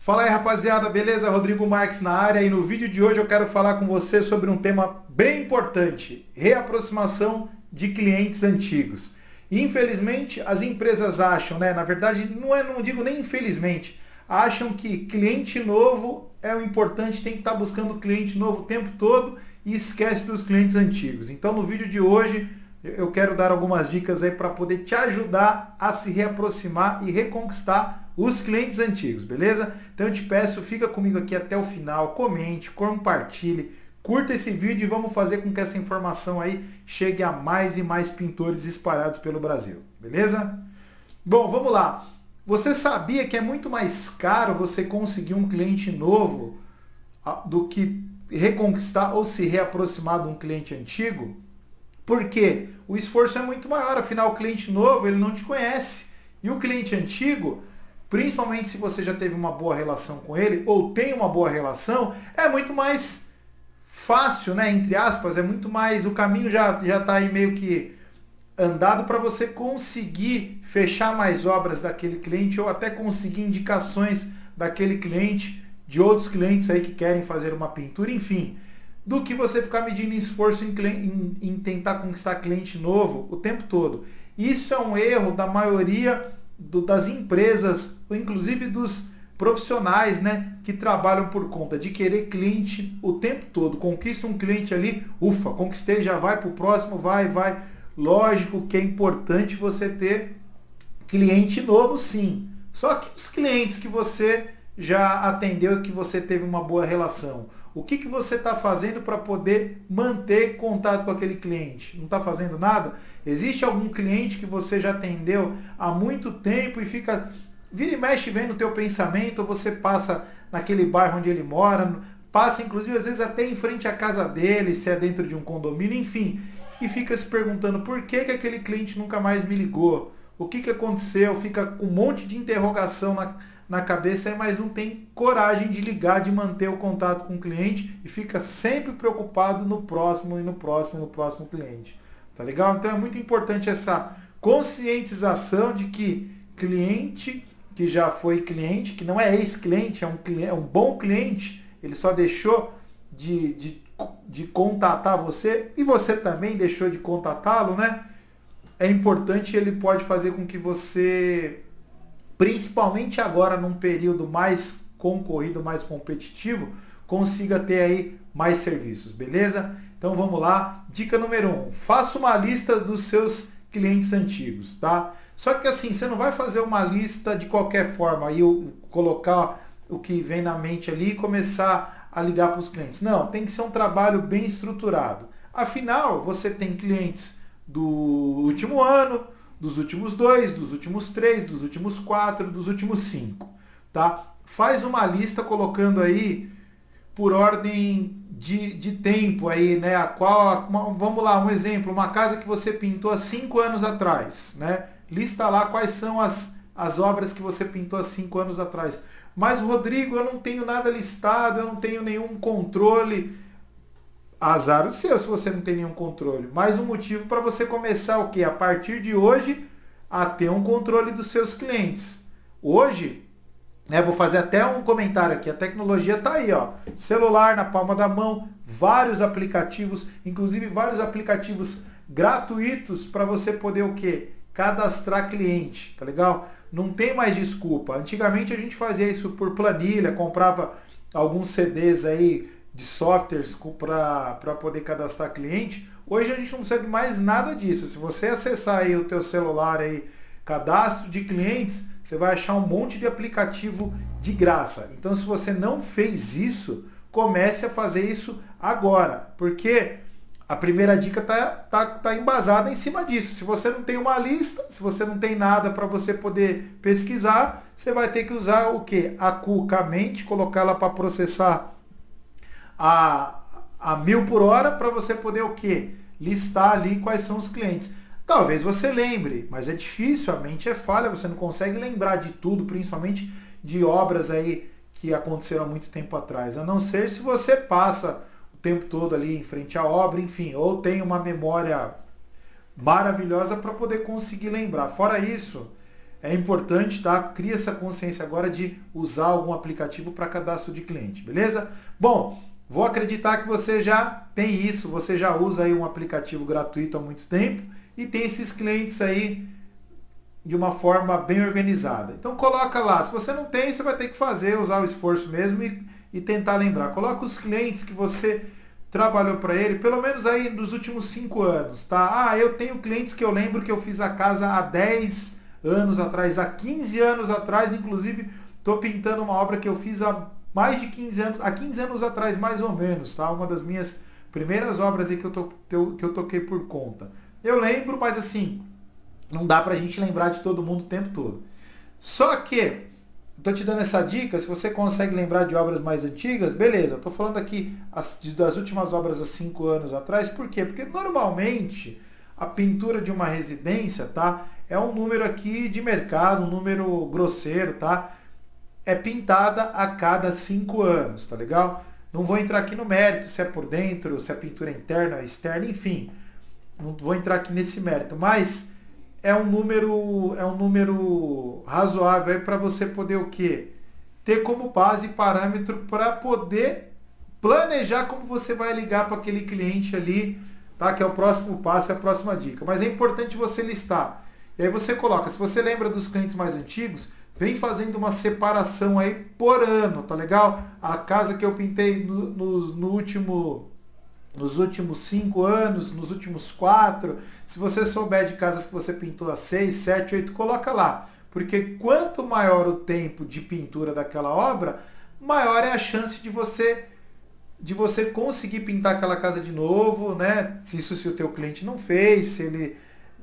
Fala aí, rapaziada, beleza? Rodrigo Marques na área e no vídeo de hoje eu quero falar com você sobre um tema bem importante: reaproximação de clientes antigos. Infelizmente, as empresas acham, né? Na verdade, não digo nem infelizmente, acham que cliente novo é o importante, tem que estar buscando cliente novo o tempo todo e esquece dos clientes antigos. Então, no vídeo de hoje, eu quero dar algumas dicas aí para poder te ajudar a se reaproximar e reconquistar os clientes antigos, beleza? Então eu te peço, fica comigo aqui até o final, comente, compartilhe, curta esse vídeo e vamos fazer com que essa informação aí chegue a mais e mais pintores espalhados pelo Brasil, beleza? Bom, vamos lá. Você sabia que é muito mais caro você conseguir um cliente novo do que reconquistar ou se reaproximar de um cliente antigo? Porque o esforço é muito maior, afinal o cliente novo ele não te conhece. E o cliente antigo, principalmente se você já teve uma boa relação com ele ou tem uma boa relação, é muito mais fácil, né, entre aspas, é muito mais, o caminho já está aí meio que andado para você conseguir fechar mais obras daquele cliente ou até conseguir indicações daquele cliente, de outros clientes aí que querem fazer uma pintura, enfim, do que você ficar medindo esforço em tentar conquistar cliente novo o tempo todo. Isso é um erro da maioria das empresas, inclusive dos profissionais, né, que trabalham por conta de querer cliente o tempo todo. Conquista um cliente ali, ufa, conquistei, já vai para o próximo, vai. Lógico que é importante você ter cliente novo, sim. Só que os clientes que você já atendeu e que você teve uma boa relação, o que você está fazendo para poder manter contato com aquele cliente? Não está fazendo nada? Existe algum cliente que você já atendeu há muito tempo e fica, vira e mexe vendo o teu pensamento, ou você passa naquele bairro onde ele mora, passa inclusive às vezes até em frente à casa dele, se é dentro de um condomínio, enfim, e fica se perguntando por que aquele cliente nunca mais me ligou? O que aconteceu? Fica com um monte de interrogação na cabeça, mas não tem coragem de ligar, de manter o contato com o cliente e fica sempre preocupado no próximo cliente. Tá legal? Então é muito importante essa conscientização de que cliente que já foi cliente, que não é ex-cliente, é um bom cliente, ele só deixou de contatar você e você também deixou de contatá-lo, né? É importante, ele pode fazer com que você, principalmente agora num período mais concorrido, mais competitivo, consiga ter aí mais serviços, beleza? Então vamos lá, dica número 1, faça uma lista dos seus clientes antigos, tá? Só que assim, você não vai fazer uma lista de qualquer forma, aí colocar o que vem na mente ali e começar a ligar para os clientes. Não, tem que ser um trabalho bem estruturado. Afinal, você tem clientes do último ano, dos últimos 2, dos últimos 3, dos últimos 4, dos últimos 5, tá? Faz uma lista colocando aí por ordem de tempo aí, né? Vamos lá, um exemplo, uma casa que você pintou há 5 anos atrás, né? Lista lá quais são as obras que você pintou há 5 anos atrás. Mas, Rodrigo, eu não tenho nada listado, eu não tenho nenhum controle. Azar o seu se você não tem nenhum controle. Mais um motivo para você começar o quê? A partir de hoje, a ter um controle dos seus clientes. Hoje, né, vou fazer até um comentário aqui, a tecnologia está aí, ó. Celular na palma da mão, vários aplicativos, inclusive vários aplicativos gratuitos para você poder o quê? Cadastrar cliente, tá legal? Não tem mais desculpa. Antigamente a gente fazia isso por planilha, comprava alguns CDs aí de softwares para poder cadastrar cliente. Hoje a gente não precisa de mais nada disso. Se você acessar aí o teu celular aí, cadastro de clientes, você vai achar um monte de aplicativo de graça. Então, se você não fez isso, comece a fazer isso agora, porque a primeira dica tá embasada em cima disso. Se você não tem uma lista, se você não tem nada para você poder pesquisar, você vai ter que usar o quê? A cuca, a mente, colocar ela para processar a 1000 por hora para você poder o quê? Listar ali quais são os clientes. Talvez você lembre, mas é difícil, a mente é falha, você não consegue lembrar de tudo, principalmente de obras aí que aconteceram há muito tempo atrás, a não ser se você passa o tempo todo ali em frente à obra, enfim, ou tem uma memória maravilhosa para poder conseguir lembrar. Fora isso, é importante, tá? Cria essa consciência agora de usar algum aplicativo para cadastro de cliente, beleza? Bom, vou acreditar que você já tem isso, você já usa aí um aplicativo gratuito há muito tempo e tem esses clientes aí de uma forma bem organizada. Então coloca lá, se você não tem, você vai ter que fazer, usar o esforço mesmo e tentar lembrar. Coloca os clientes que você trabalhou para ele, pelo menos aí nos últimos 5 anos, tá? Ah, eu tenho clientes que eu lembro que eu fiz a casa há 10 anos atrás, há 15 anos atrás, inclusive estou pintando uma obra que eu fiz há mais de 15 anos, há 15 anos atrás mais ou menos, tá? Uma das minhas primeiras obras aí que eu toquei por conta. Eu lembro, mas assim, não dá pra gente lembrar de todo mundo o tempo todo. Só que, estou te dando essa dica, se você consegue lembrar de obras mais antigas, beleza. Estou falando aqui das últimas obras há 5 anos atrás, por quê? Porque normalmente a pintura de uma residência, tá? É um número aqui de mercado, um número grosseiro, tá? É pintada a cada 5 anos, tá legal? Não vou entrar aqui no mérito, se é por dentro, se é pintura interna, externa, enfim. Não vou entrar aqui nesse mérito, mas é um número razoável para você poder o quê? Ter como base parâmetro para poder planejar como você vai ligar para aquele cliente ali, tá? Que é o próximo passo, é a próxima dica. Mas é importante você listar. E aí você coloca, se você lembra dos clientes mais antigos, vem fazendo uma separação aí por ano, tá legal? A casa que eu pintei nos últimos 5 anos, nos últimos 4, se você souber de casas que você pintou há 6, 7, 8, coloca lá. Porque quanto maior o tempo de pintura daquela obra, maior é a chance de você conseguir pintar aquela casa de novo, né? Se o teu cliente não fez,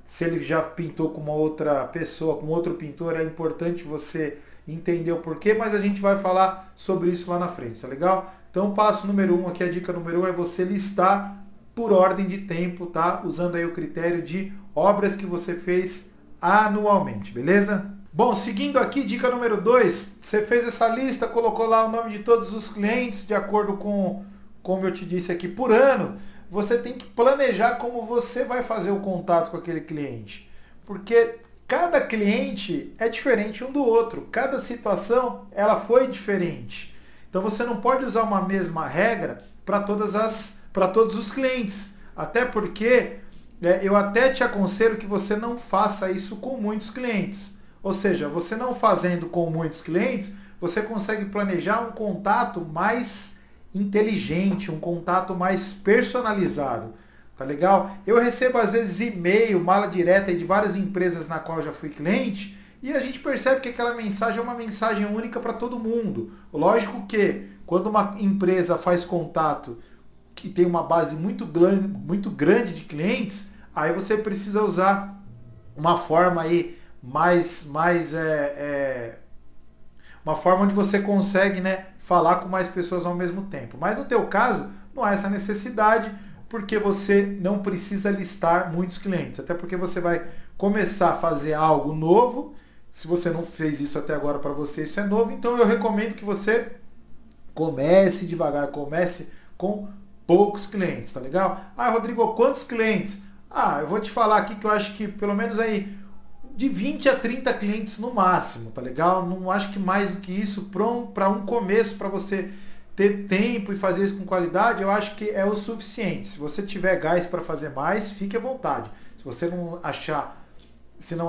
se ele já pintou com uma outra pessoa, com outro pintor, é importante você entender o porquê, mas a gente vai falar sobre isso lá na frente, tá legal? Então, passo número 1 aqui, a dica número 1 é você listar por ordem de tempo, tá? Usando aí o critério de obras que você fez anualmente, beleza? Bom, seguindo aqui, dica número 2, você fez essa lista, colocou lá o nome de todos os clientes, de acordo com, como eu te disse aqui, por ano, você tem que planejar como você vai fazer o contato com aquele cliente. Porque cada cliente é diferente um do outro, cada situação ela foi diferente. Então você não pode usar uma mesma regra para todos os clientes. Até porque eu até te aconselho que você não faça isso com muitos clientes. Ou seja, você não fazendo com muitos clientes, você consegue planejar um contato mais inteligente, um contato mais personalizado. Tá legal? Eu recebo às vezes e-mail, mala direta de várias empresas na qual eu já fui cliente, e a gente percebe que aquela mensagem é uma mensagem única para todo mundo. Lógico que quando uma empresa faz contato que tem uma base muito grande de clientes, aí você precisa usar uma forma aí uma forma onde você consegue, né, falar com mais pessoas ao mesmo tempo. Mas no teu caso, não há essa necessidade, porque você não precisa listar muitos clientes. Até porque você vai começar a fazer algo novo. Se você não fez isso até agora, para você isso é novo. Então eu recomendo que você comece devagar, comece com poucos clientes, tá legal? Ah, Rodrigo, quantos clientes? Ah, eu vou te falar aqui que eu acho que pelo menos aí de 20 a 30 clientes no máximo, tá legal? Não acho que mais do que isso para um começo, para você ter tempo e fazer isso com qualidade, eu acho que é o suficiente. Se você tiver gás para fazer mais, fique à vontade. Se você não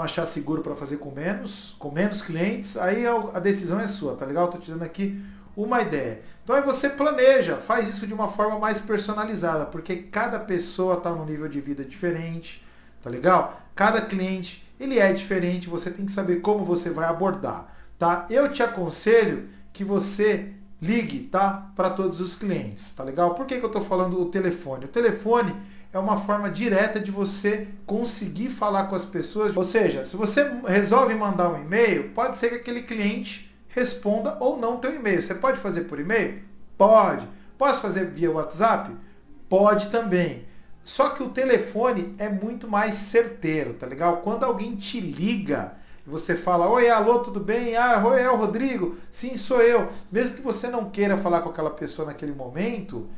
achar seguro para fazer com menos clientes, aí a decisão é sua, tá legal? Estou te dando aqui uma ideia. Então aí você planeja, faz isso de uma forma mais personalizada, porque cada pessoa está num nível de vida diferente, tá legal? Cada cliente, ele é diferente, você tem que saber como você vai abordar, tá? Eu te aconselho que você ligue, tá? Para todos os clientes, tá legal? Por que eu estou falando o telefone? O telefone é uma forma direta de você conseguir falar com as pessoas. Ou seja, se você resolve mandar um e-mail, pode ser que aquele cliente responda ou não teu e-mail. Você pode fazer por e-mail? Pode. Posso fazer via WhatsApp? Pode também. Só que o telefone é muito mais certeiro, tá legal? Quando alguém te liga, você fala, oi, alô, tudo bem? Ah, oi, é o Rodrigo? Sim, sou eu. Mesmo que você não queira falar com aquela pessoa naquele momento,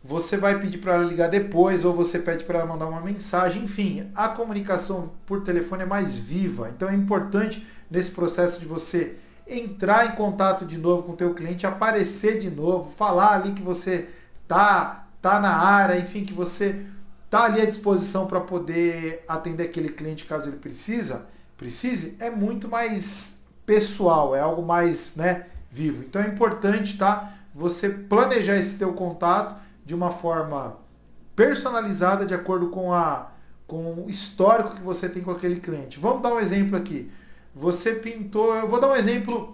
você vai pedir para ela ligar depois ou você pede para ela mandar uma mensagem. Enfim, a comunicação por telefone é mais viva. Então é importante nesse processo de você entrar em contato de novo com o teu cliente, aparecer de novo, falar ali que você tá na área, enfim, que você tá ali à disposição para poder atender aquele cliente caso ele precise, é muito mais pessoal, é algo mais, né, vivo. Então é importante, tá, você planejar esse teu contato de uma forma personalizada de acordo com o histórico que você tem com aquele cliente. Vamos dar um exemplo aqui. Você pintou, eu vou dar um exemplo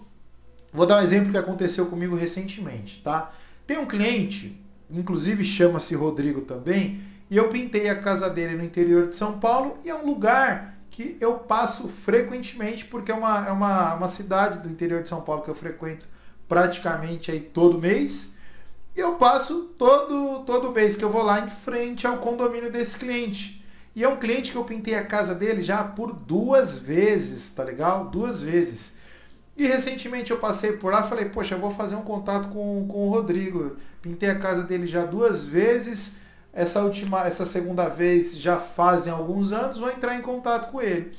que aconteceu comigo recentemente, tá? Tem um cliente, inclusive chama-se Rodrigo também, e eu pintei a casa dele no interior de São Paulo e é um lugar que eu passo frequentemente porque é uma cidade do interior de São Paulo que eu frequento praticamente aí todo mês. E eu passo todo mês que eu vou lá em frente ao condomínio desse cliente. E é um cliente que eu pintei a casa dele já por 2 vezes, tá legal? 2 vezes. E recentemente eu passei por lá e falei, poxa, eu vou fazer um contato com o Rodrigo. Pintei a casa dele já 2 vezes. Essa segunda vez já fazem alguns anos, vou entrar em contato com ele.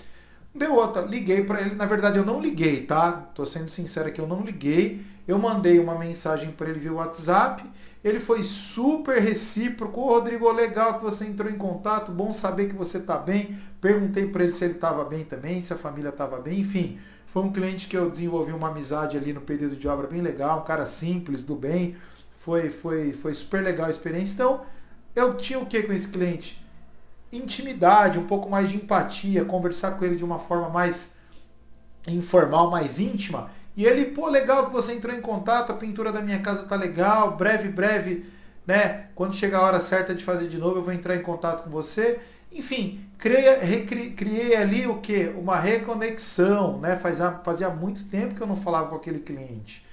Deu outra, liguei para ele. Na verdade eu não liguei, tá? Tô sendo sincero aqui, eu não liguei. Eu mandei uma mensagem para ele via WhatsApp. Ele foi super recíproco. Ô, Rodrigo, legal que você entrou em contato. Bom saber que você está bem. Perguntei para ele se ele estava bem também, se a família estava bem. Enfim, foi um cliente que eu desenvolvi uma amizade ali no período de obra bem legal. Um cara simples, do bem. Foi super legal a experiência. Então, eu tinha o que com esse cliente? Intimidade, um pouco mais de empatia. Conversar com ele de uma forma mais informal, mais íntima. E ele, pô, legal que você entrou em contato, a pintura da minha casa tá legal, breve, né? Quando chegar a hora certa de fazer de novo, eu vou entrar em contato com você. Enfim, criei ali o quê? Uma reconexão, né? Fazia muito tempo que eu não falava com aquele cliente.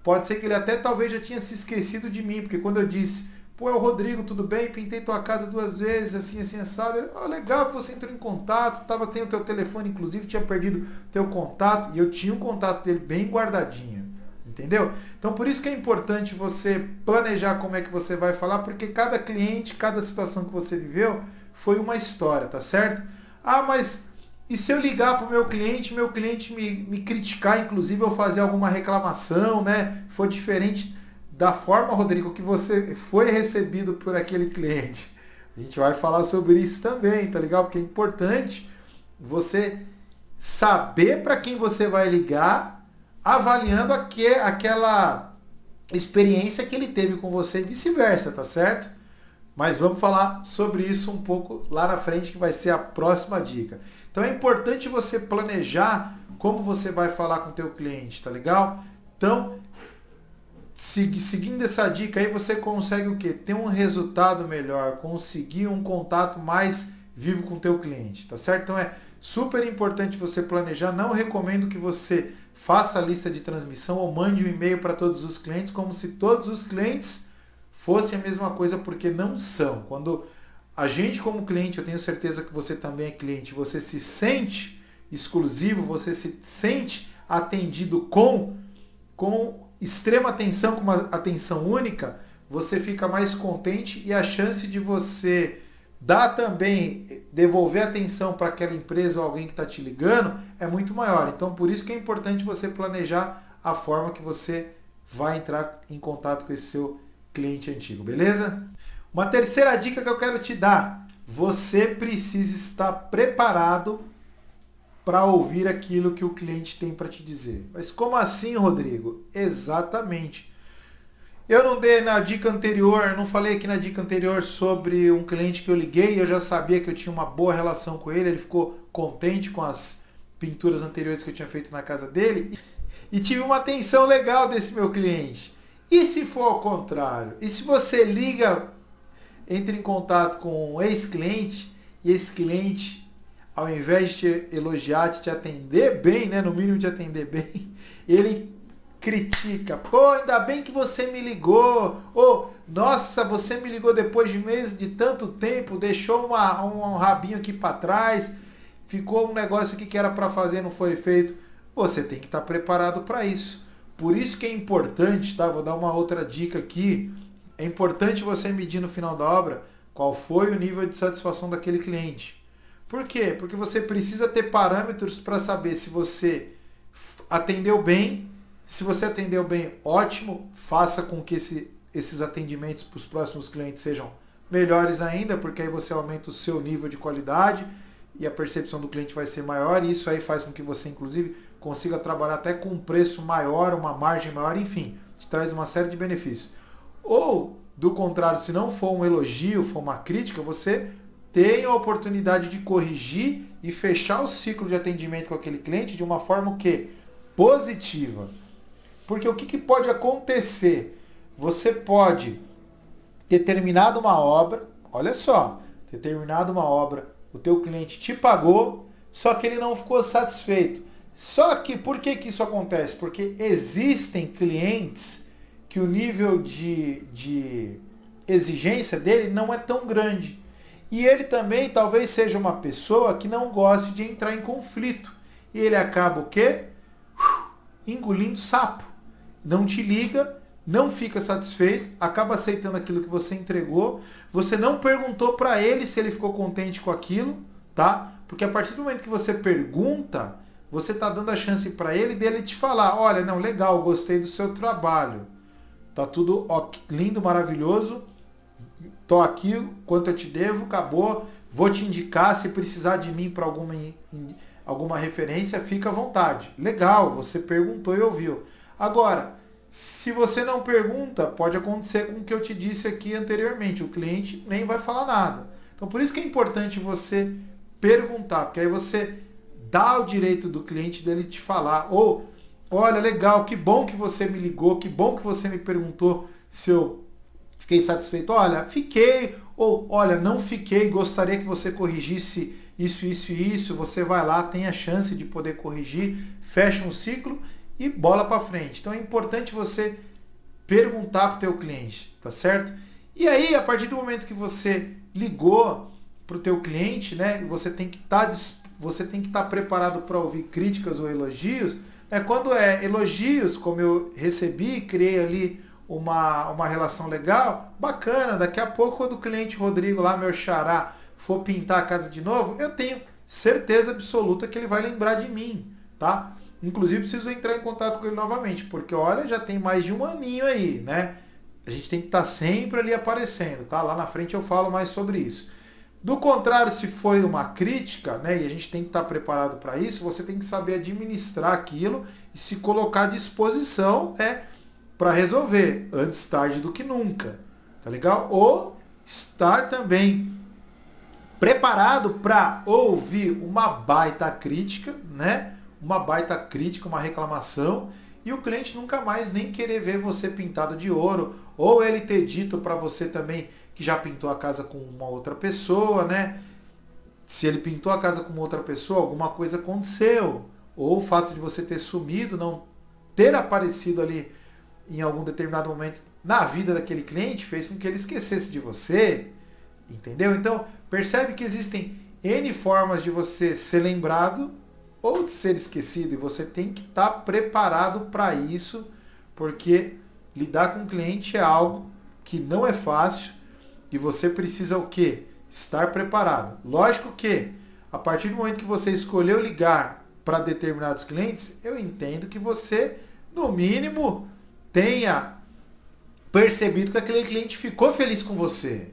Pode ser que ele até talvez já tinha se esquecido de mim, porque quando eu disse, pô, é o Rodrigo, tudo bem? Pintei tua casa 2 vezes, assim, assado. Ele, legal que você entrou em contato, tem o teu telefone, inclusive, tinha perdido teu contato, e eu tinha o contato dele bem guardadinho, entendeu? Então, por isso que é importante você planejar como é que você vai falar, porque cada cliente, cada situação que você viveu, foi uma história, tá certo? Ah, mas e se eu ligar para o meu cliente me criticar, inclusive, eu fazer alguma reclamação, né? For diferente da forma, Rodrigo, que você foi recebido por aquele cliente. A gente vai falar sobre isso também, tá legal? Porque é importante você saber para quem você vai ligar, avaliando aquela experiência que ele teve com você e vice-versa, tá certo? Mas vamos falar sobre isso um pouco lá na frente, que vai ser a próxima dica. Então é importante você planejar como você vai falar com o teu cliente, tá legal? Então, seguindo essa dica aí, você consegue o quê? Ter um resultado melhor, conseguir um contato mais vivo com o teu cliente, tá certo? Então é super importante você planejar. Não recomendo que você faça a lista de transmissão ou mande um e-mail para todos os clientes como se todos os clientes fossem a mesma coisa, porque não são. Quando a gente como cliente, eu tenho certeza que você também é cliente, você se sente exclusivo, você se sente atendido com extrema atenção, com uma atenção única, você fica mais contente e a chance de você dar também, devolver atenção para aquela empresa ou alguém que está te ligando é muito maior. Então, por isso que é importante você planejar a forma que você vai entrar em contato com esse seu cliente antigo, beleza? Uma terceira dica que eu quero te dar: você precisa estar preparado para ouvir aquilo que o cliente tem para te dizer. Mas como assim, Rodrigo? Exatamente. Eu não dei na dica anterior, não falei aqui na dica anterior sobre um cliente que eu liguei, eu já sabia que eu tinha uma boa relação com ele, ele ficou contente com as pinturas anteriores que eu tinha feito na casa dele e tive uma atenção legal desse meu cliente. E se for ao contrário? E se você entra em contato com um ex-cliente e esse cliente, ao invés de te elogiar, de te atender bem, né, no mínimo de atender bem, ele critica. Pô, ainda bem que você me ligou. Ou, nossa, você me ligou depois de meses, de tanto tempo, deixou um rabinho aqui para trás, ficou um negócio aqui que era para fazer, não foi feito. Você tem que estar preparado para isso. Por isso que é importante, tá? Vou dar uma outra dica aqui, é importante você medir no final da obra qual foi o nível de satisfação daquele cliente. Por quê? Porque você precisa ter parâmetros para saber se você atendeu bem. Se você atendeu bem, ótimo, faça com que esses atendimentos para os próximos clientes sejam melhores ainda, porque aí você aumenta o seu nível de qualidade e a percepção do cliente vai ser maior, e isso aí faz com que você, inclusive, consiga trabalhar até com um preço maior, uma margem maior, enfim, te traz uma série de benefícios. Ou, do contrário, se não for um elogio, for uma crítica, você tem a oportunidade de corrigir e fechar o ciclo de atendimento com aquele cliente de uma forma que positiva. Porque o que pode acontecer? Você pode ter terminado uma obra, olha só, ter terminado uma obra, o teu cliente te pagou, só que ele não ficou satisfeito. Só que, por que isso acontece? Porque existem clientes que o nível de exigência dele não é tão grande. E ele também talvez seja uma pessoa que não goste de entrar em conflito. E ele acaba o quê? Engolindo sapo. Não te liga, não fica satisfeito, acaba aceitando aquilo que você entregou. Você não perguntou para ele se ele ficou contente com aquilo, tá? Porque a partir do momento que você pergunta, você está dando a chance para ele dele te falar, olha, não, legal, gostei do seu trabalho. Tá tudo lindo, maravilhoso. Tô aqui, quanto eu te devo, acabou. Vou te indicar, se precisar de mim para alguma referência, fica à vontade. Legal, você perguntou e ouviu. Agora, se você não pergunta, pode acontecer com o que eu te disse aqui anteriormente. O cliente nem vai falar nada. Então, por isso que é importante você perguntar, porque aí você dá o direito do cliente dele te falar. Ou, olha, legal, que bom que você me ligou, que bom que você me perguntou se eu fiquei satisfeito. Olha, fiquei. Ou, olha, não fiquei, gostaria que você corrigisse isso, isso e isso. Você vai lá, tem a chance de poder corrigir, fecha um ciclo e bola para frente. Então é importante você perguntar para o teu cliente, tá certo? E aí, a partir do momento que você ligou para o teu cliente, né, você tem que estar preparado para ouvir críticas ou elogios. Né? Quando é elogios, como eu recebi, criei ali uma relação legal, bacana. Daqui a pouco, quando o cliente Rodrigo, lá meu xará, for pintar a casa de novo, eu tenho certeza absoluta que ele vai lembrar de mim, tá? Inclusive, preciso entrar em contato com ele novamente, porque, olha, já tem mais de um aninho aí, né? A gente tem que estar sempre ali aparecendo, tá? Lá na frente eu falo mais sobre isso. Do contrário, se foi uma crítica, né, e a gente tem que estar preparado para isso, você tem que saber administrar aquilo e se colocar à disposição, né, para resolver, antes tarde do que nunca, tá legal? Ou estar também preparado para ouvir uma baita crítica, né? Uma baita crítica, uma reclamação, e o cliente nunca mais nem querer ver você pintado de ouro, ou ele ter dito para você também que já pintou a casa com uma outra pessoa, né? Se ele pintou a casa com uma outra pessoa, alguma coisa aconteceu, ou o fato de você ter sumido, não ter aparecido ali em algum determinado momento na vida daquele cliente, fez com que ele esquecesse de você, entendeu? Então, percebe que existem N formas de você ser lembrado ou de ser esquecido, e você tem que estar preparado para isso, porque lidar com o cliente é algo que não é fácil e você precisa o quê? Estar preparado. Lógico que, a partir do momento que você escolheu ligar para determinados clientes, eu entendo que você, no mínimo, tenha percebido que aquele cliente ficou feliz com você.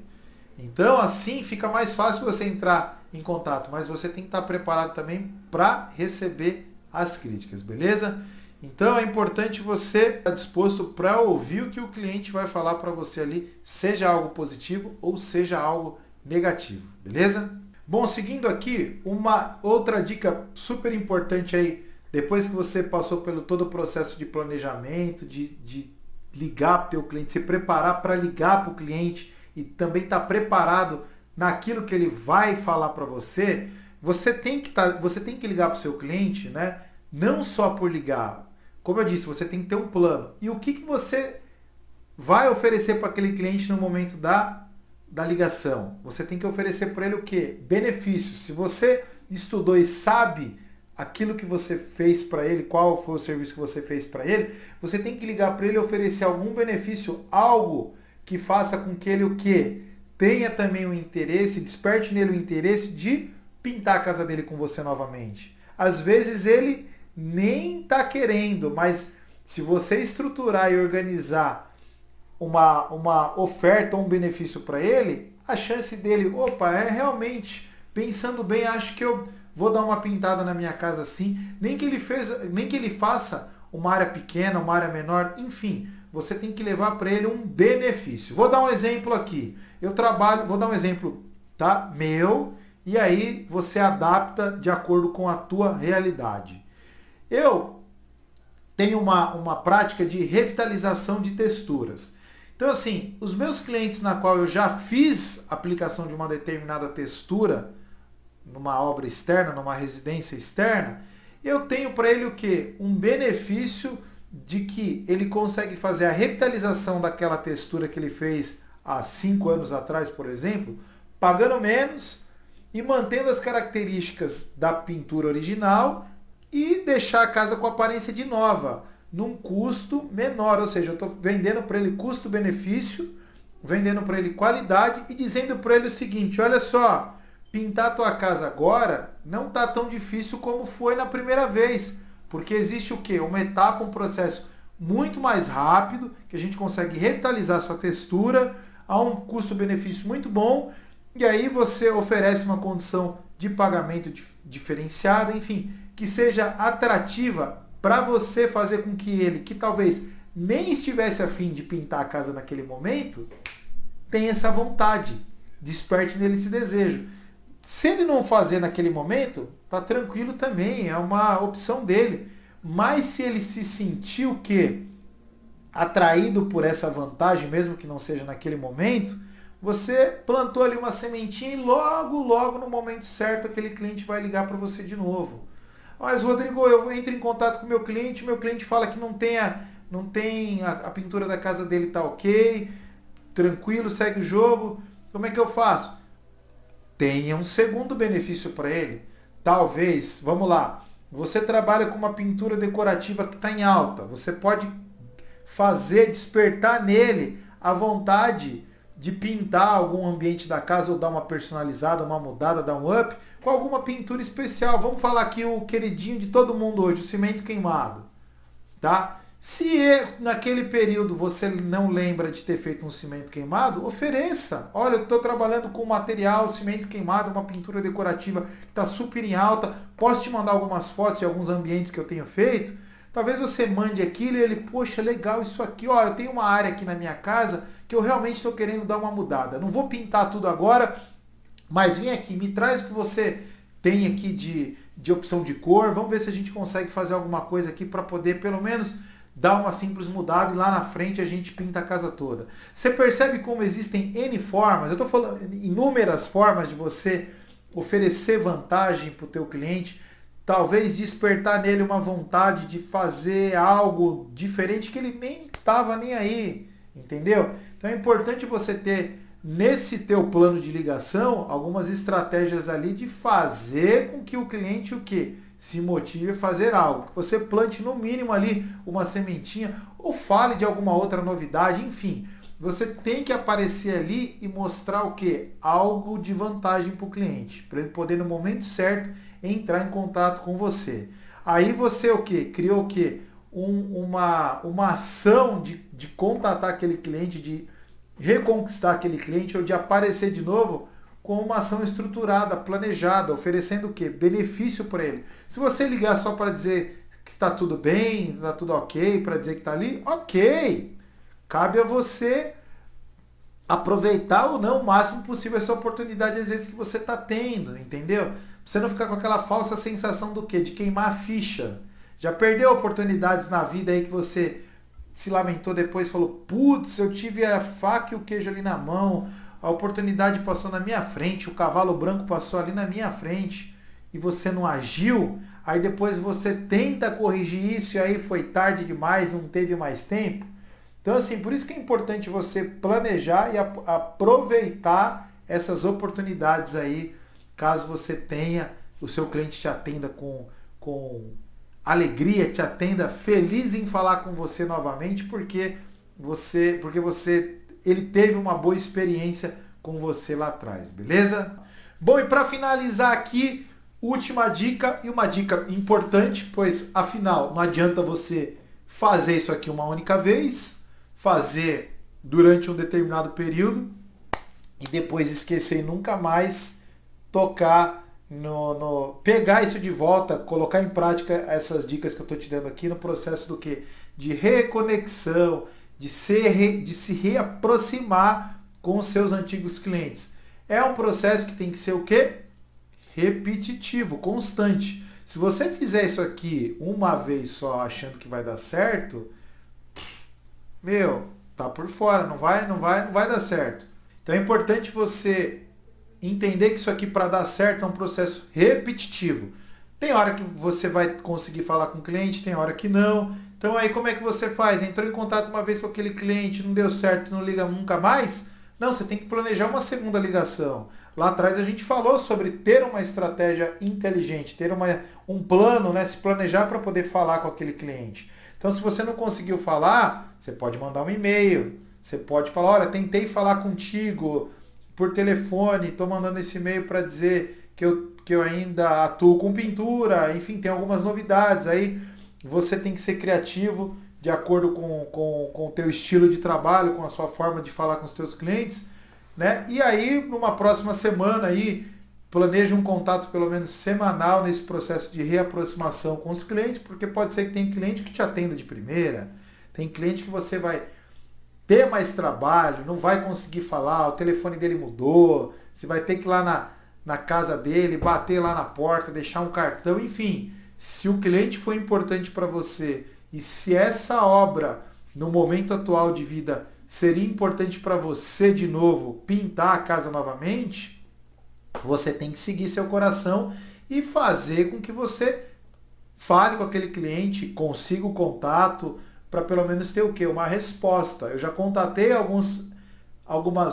Então, assim, fica mais fácil você entrar em contato, mas você tem que estar preparado também para receber as críticas, beleza? Então, é importante você estar disposto para ouvir o que o cliente vai falar para você ali, seja algo positivo ou seja algo negativo, beleza? Bom, seguindo aqui, uma outra dica super importante aí, depois que você passou pelo todo o processo de planejamento, de ligar para o teu cliente, se preparar para ligar para o cliente e também estar preparado naquilo que ele vai falar para você, você tem que ligar para o seu cliente, né? Não só por ligar. Como eu disse, você tem que ter um plano. E o que você vai oferecer para aquele cliente no momento da ligação? Você tem que oferecer para ele o quê? Benefícios. Se você estudou e sabe aquilo que você fez para ele, qual foi o serviço que você fez para ele, você tem que ligar para ele e oferecer algum benefício, algo que faça com que ele o quê? Tenha também o interesse, desperte nele o interesse de pintar a casa dele com você novamente. Às vezes ele nem está querendo, mas se você estruturar e organizar uma oferta ou um benefício para ele, a chance dele, opa, é realmente, pensando bem, acho que eu vou dar uma pintada na minha casa assim, nem que ele faça uma área pequena, uma área menor, enfim, você tem que levar para ele um benefício. Vou dar um exemplo aqui. Vou dar um exemplo, tá? Meu, e aí você adapta de acordo com a tua realidade. Eu tenho uma prática de revitalização de texturas. Então, assim, os meus clientes na qual eu já fiz aplicação de uma determinada textura, numa obra externa, numa residência externa, eu tenho para ele o quê? Um benefício de que ele consegue fazer a revitalização daquela textura que ele fez há 5 anos atrás, por exemplo, pagando menos e mantendo as características da pintura original e deixar a casa com aparência de nova, num custo menor. Ou seja, eu estou vendendo para ele custo-benefício, vendendo para ele qualidade e dizendo para ele o seguinte, olha só, pintar a tua casa agora não está tão difícil como foi na primeira vez, porque existe o quê? Uma etapa, um processo muito mais rápido, que a gente consegue revitalizar a sua textura a um custo-benefício muito bom, e aí você oferece uma condição de pagamento diferenciada, enfim, que seja atrativa para você fazer com que ele, que talvez nem estivesse a fim de pintar a casa naquele momento, tenha essa vontade, desperte nele esse desejo. Se ele não fazer naquele momento, tá tranquilo também, é uma opção dele. Mas se ele se sentir o quê? Atraído por essa vantagem, mesmo que não seja naquele momento, você plantou ali uma sementinha e logo no momento certo aquele cliente vai ligar para você de novo. Mas Rodrigo, eu entro em contato com o meu cliente fala que não tem a pintura da casa dele tá ok, tranquilo, segue o jogo. Como é que eu faço? Tenha um segundo benefício para ele. Talvez, vamos lá, você trabalha com uma pintura decorativa que está em alta. Você pode despertar nele a vontade de pintar algum ambiente da casa ou dar uma personalizada, uma mudada, dar um up, com alguma pintura especial. Vamos falar aqui o queridinho de todo mundo hoje, o cimento queimado. Tá? Se naquele período você não lembra de ter feito um cimento queimado, ofereça. Olha, eu estou trabalhando com material, cimento queimado, uma pintura decorativa que está super em alta. Posso te mandar algumas fotos de alguns ambientes que eu tenho feito? Talvez você mande aquilo e ele, poxa, legal isso aqui. Olha, eu tenho uma área aqui na minha casa que eu realmente estou querendo dar uma mudada. Não vou pintar tudo agora, mas vem aqui, me traz o que você tem aqui de opção de cor. Vamos ver se a gente consegue fazer alguma coisa aqui para poder, pelo menos, dar uma simples mudada e lá na frente a gente pinta a casa toda. Você percebe como existem N formas, eu estou falando inúmeras formas de você oferecer vantagem para o teu cliente, talvez despertar nele uma vontade de fazer algo diferente que ele nem estava nem aí, entendeu? Então é importante você ter nesse teu plano de ligação algumas estratégias ali de fazer com que o cliente o quê? Se motive a fazer algo, que você plante no mínimo ali uma sementinha ou fale de alguma outra novidade, enfim, você tem que aparecer ali e mostrar o que? Algo de vantagem para o cliente, para ele poder no momento certo entrar em contato com você. Aí você o que? Criou o que? Uma ação de contatar aquele cliente, de reconquistar aquele cliente ou de aparecer de novo com uma ação estruturada, planejada, oferecendo o quê? Benefício para ele. Se você ligar só para dizer que está tudo bem, está tudo ok, para dizer que está ali, ok. Cabe a você aproveitar ou não o máximo possível essa oportunidade, às vezes, que você está tendo, entendeu? Você não ficar com aquela falsa sensação do quê? De queimar a ficha. Já perdeu oportunidades na vida aí que você se lamentou depois, falou, putz, eu tive a faca e o queijo ali na mão, a oportunidade passou na minha frente, o cavalo branco passou ali na minha frente e você não agiu, aí depois você tenta corrigir isso e aí foi tarde demais, não teve mais tempo. Então, assim, por isso que é importante você planejar e aproveitar essas oportunidades aí, caso você tenha, o seu cliente te atenda com alegria, te atenda feliz em falar com você novamente, porque você ele teve uma boa experiência com você lá atrás, beleza? Bom, e para finalizar aqui, última dica, e uma dica importante, pois afinal não adianta você fazer isso aqui uma única vez, fazer durante um determinado período e depois esquecer e nunca mais tocar pegar isso de volta, colocar em prática essas dicas que eu estou te dando aqui no processo do quê? De reconexão, de se reaproximar com os seus antigos clientes. É um processo que tem que ser o quê? Repetitivo, constante. Se você fizer isso aqui uma vez só achando que vai dar certo, tá por fora, não vai dar certo. Então é importante você entender que isso aqui para dar certo é um processo repetitivo. Tem hora que você vai conseguir falar com o cliente, tem hora que não. Então aí como é que você faz? Entrou em contato uma vez com aquele cliente, não deu certo, não liga nunca mais? Não, você tem que planejar uma segunda ligação. Lá atrás a gente falou sobre ter uma estratégia inteligente, ter um plano, né? Se planejar para poder falar com aquele cliente. Então se você não conseguiu falar, você pode mandar um e-mail. Você pode falar, olha, tentei falar contigo por telefone, estou mandando esse e-mail para dizer que eu ainda atuo com pintura, enfim, tem algumas novidades. Aí você tem que ser criativo de acordo com o teu estilo de trabalho, com a sua forma de falar com os teus clientes, né? E aí, numa próxima semana, aí, planeje um contato pelo menos semanal nesse processo de reaproximação com os clientes, porque pode ser que tem cliente que te atenda de primeira, tem cliente que você vai ter mais trabalho, não vai conseguir falar, o telefone dele mudou, você vai ter que ir lá na casa dele, bater lá na porta, deixar um cartão, enfim. Se o cliente foi importante para você e se essa obra, no momento atual de vida, seria importante para você de novo pintar a casa novamente, você tem que seguir seu coração e fazer com que você fale com aquele cliente, consiga o contato, para pelo menos ter o quê? Uma resposta. Eu já contatei algumas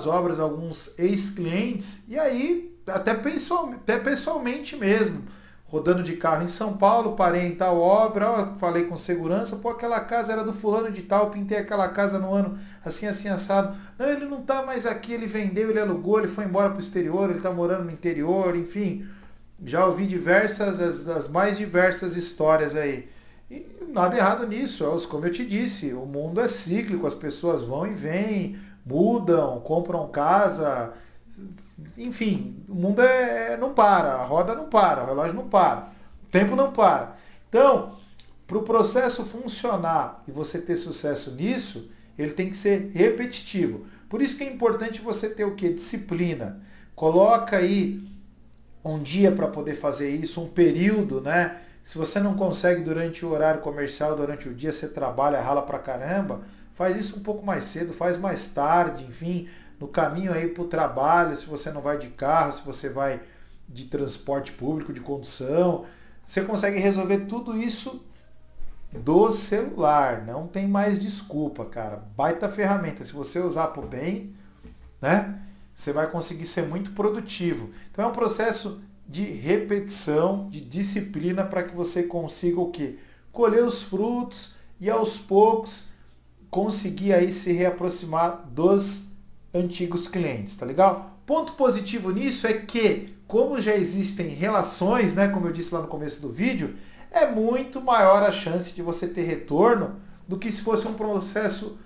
obras, alguns ex-clientes, e aí, até pessoalmente mesmo, rodando de carro em São Paulo, parei em tal obra, falei com segurança, aquela casa era do fulano de tal, pintei aquela casa no ano assim, assim, assado. Não, ele não está mais aqui, ele vendeu, ele alugou, ele foi embora para o exterior, ele está morando no interior, enfim. Já ouvi as mais diversas histórias aí. E nada errado nisso, como eu te disse, o mundo é cíclico, as pessoas vão e vêm, mudam, compram casa, enfim, o mundo não para, a roda não para, o relógio não para, o tempo não para. Então, para o processo funcionar e você ter sucesso nisso, ele tem que ser repetitivo. Por isso que é importante você ter o quê? Disciplina. Coloca aí um dia para poder fazer isso, um período, né? Se você não consegue durante o horário comercial, durante o dia, você trabalha, rala pra caramba, faz isso um pouco mais cedo, faz mais tarde, enfim, no caminho aí pro trabalho, se você não vai de carro, se você vai de transporte público, de condução, você consegue resolver tudo isso do celular, não tem mais desculpa, cara. Baita ferramenta, se você usar pro bem, né, você vai conseguir ser muito produtivo. Então é um processo de repetição, de disciplina para que você consiga o quê? Colher os frutos e aos poucos conseguir aí se reaproximar dos antigos clientes, tá legal? Ponto positivo nisso é que, como já existem relações, né, como eu disse lá no começo do vídeo, é muito maior a chance de você ter retorno do que se fosse um processo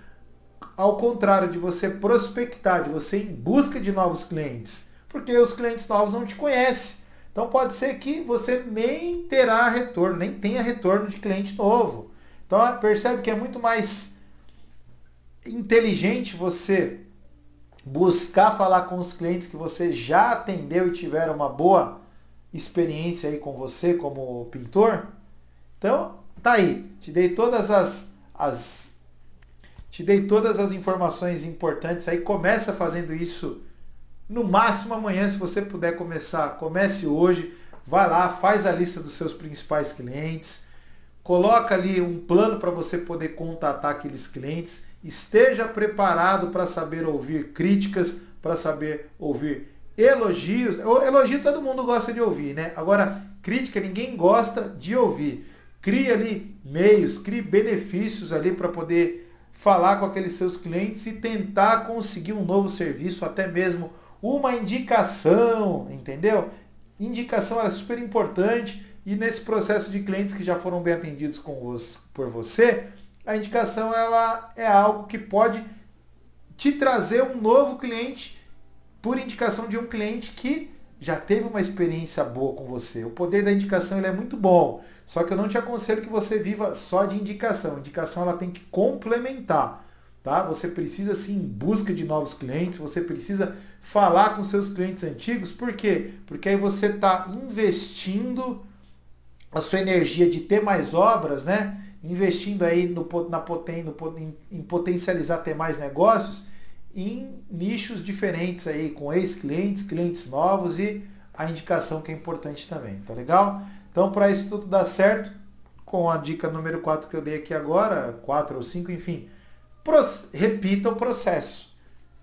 ao contrário, de você prospectar, de você ir em busca de novos clientes, porque os clientes novos não te conhecem. Então pode ser que você nem terá retorno, nem tenha retorno de cliente novo. Então percebe que é muito mais inteligente você buscar falar com os clientes que você já atendeu e tiveram uma boa experiência aí com você como pintor. Então tá aí, te dei todas as informações importantes aí. Começa fazendo isso no máximo amanhã, se você puder começar, comece hoje, vai lá, faz a lista dos seus principais clientes, coloca ali um plano para você poder contatar aqueles clientes, esteja preparado para saber ouvir críticas, para saber ouvir elogios. Elogio todo mundo gosta de ouvir, né? Agora, crítica ninguém gosta de ouvir. Crie ali meios, crie benefícios ali para poder falar com aqueles seus clientes e tentar conseguir um novo serviço, até mesmo uma indicação, entendeu? Indicação é super importante e nesse processo de clientes que já foram bem atendidos por você, a indicação ela é algo que pode te trazer um novo cliente por indicação de um cliente que já teve uma experiência boa com você. O poder da indicação ele é muito bom, só que eu não te aconselho que você viva só de indicação. A indicação ela tem que complementar, tá? Você precisa sim em busca de novos clientes, você precisa falar com seus clientes antigos. Por quê? Porque aí você está investindo a sua energia de ter mais obras, né? Investindo aí em potencializar ter mais negócios em nichos diferentes aí, com ex-clientes, clientes novos e a indicação que é importante também, tá legal? Então, para isso tudo dar certo, com a dica número 4 que eu dei aqui agora, 4 ou 5, enfim, repita o processo.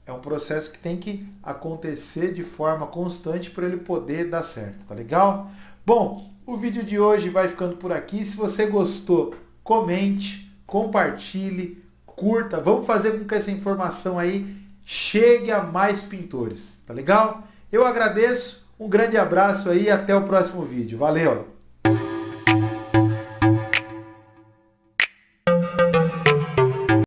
É um processo que tem que acontecer de forma constante para ele poder dar certo, tá legal? Bom, o vídeo de hoje vai ficando por aqui. Se você gostou, comente, compartilhe, curta. Vamos fazer com que essa informação aí chegue a mais pintores, tá legal? Eu agradeço, um grande abraço aí e até o próximo vídeo. Valeu!